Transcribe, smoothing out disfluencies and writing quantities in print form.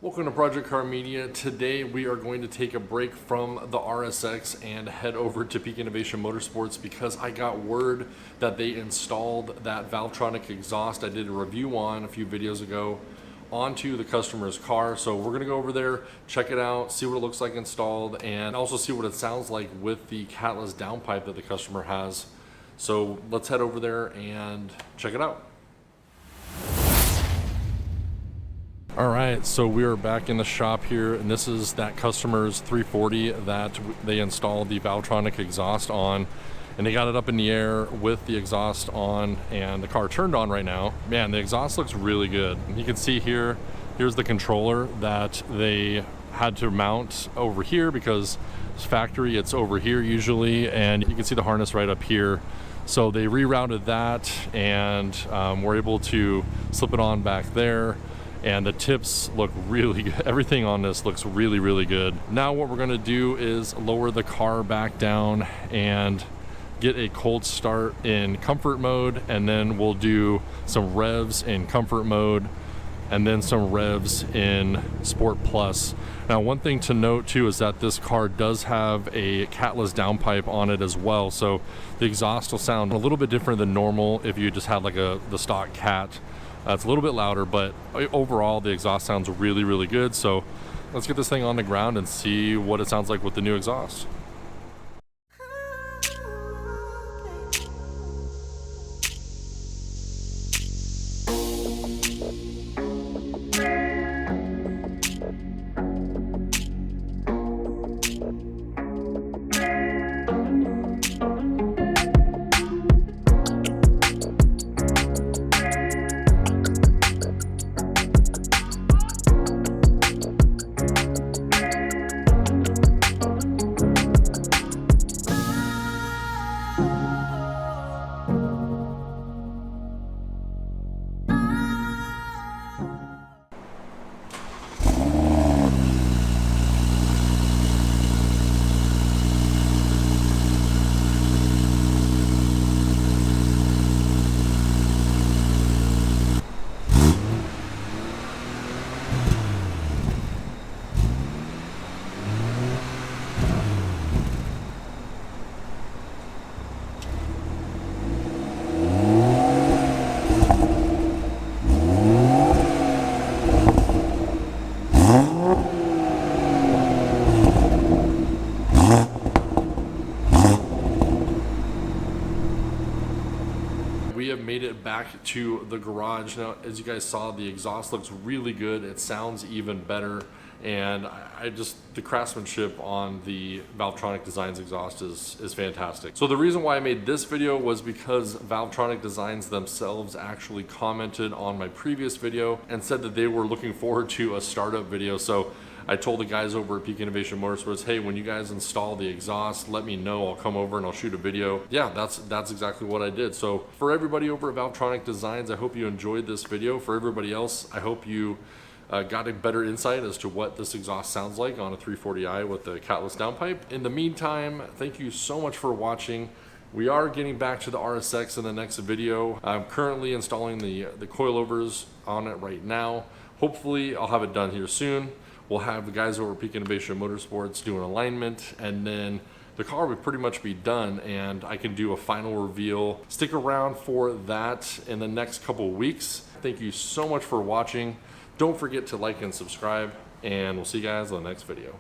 Welcome to Project Car Media. Today we are going to take a break from the RSX and head over to Peak Innovation Motorsports because I got word that they installed that Valvetronic exhaust I did a review on a few videos ago onto the customer's car. So we're gonna go over there, check it out, see what it looks like installed, and also see what it sounds like with the catless downpipe that the customer has. So let's head over there and check it out. All right, so we are back in the shop here, and this is that customer's 340 that they installed the Valvetronic exhaust on, and they got it up in the air with the exhaust on, and the car turned on right now. Man, the exhaust looks really good. And you can see here, here's the controller that they had to mount over here because it's factory, it's over here usually, and you can see the harness right up here. So they rerouted that, and we're able to slip it on back there. And the tips look really good. Everything on this looks really, really good. Now what we're gonna do is lower the car back down and get a cold start in comfort mode, and then we'll do some revs in comfort mode and then some revs in Sport Plus. Now one thing to note too is that this car does have a catless downpipe on it as well, so the exhaust will sound a little bit different than normal if you just had like the stock cat. It's a little bit louder, but overall the exhaust sounds really, really good. So let's get this thing on the ground and see what it sounds like with the new exhaust. We have made it back to the garage. Now, as you guys saw, the exhaust looks really good. It sounds even better. And the craftsmanship on the Valvetronic Designs exhaust is fantastic. So the reason why I made this video was because Valvetronic Designs themselves actually commented on my previous video and said that they were looking forward to a startup video. So I told the guys over at Peak Innovation Motorsports, hey, when you guys install the exhaust, let me know. I'll come over and I'll shoot a video. Yeah, that's exactly what I did. So for everybody over at Valvetronic Designs, I hope you enjoyed this video. For everybody else, I hope you got a better insight as to what this exhaust sounds like on a 340i with the catless downpipe. In the meantime, thank you so much for watching. We are getting back to the RSX in the next video. I'm currently installing the coilovers on it right now. Hopefully I'll have it done here soon. We'll have the guys over at Peak Innovation Motorsports do an alignment, and then the car would pretty much be done, and I can do a final reveal. Stick around for that in the next couple of weeks. Thank you so much for watching. Don't forget to like and subscribe, and we'll see you guys on the next video.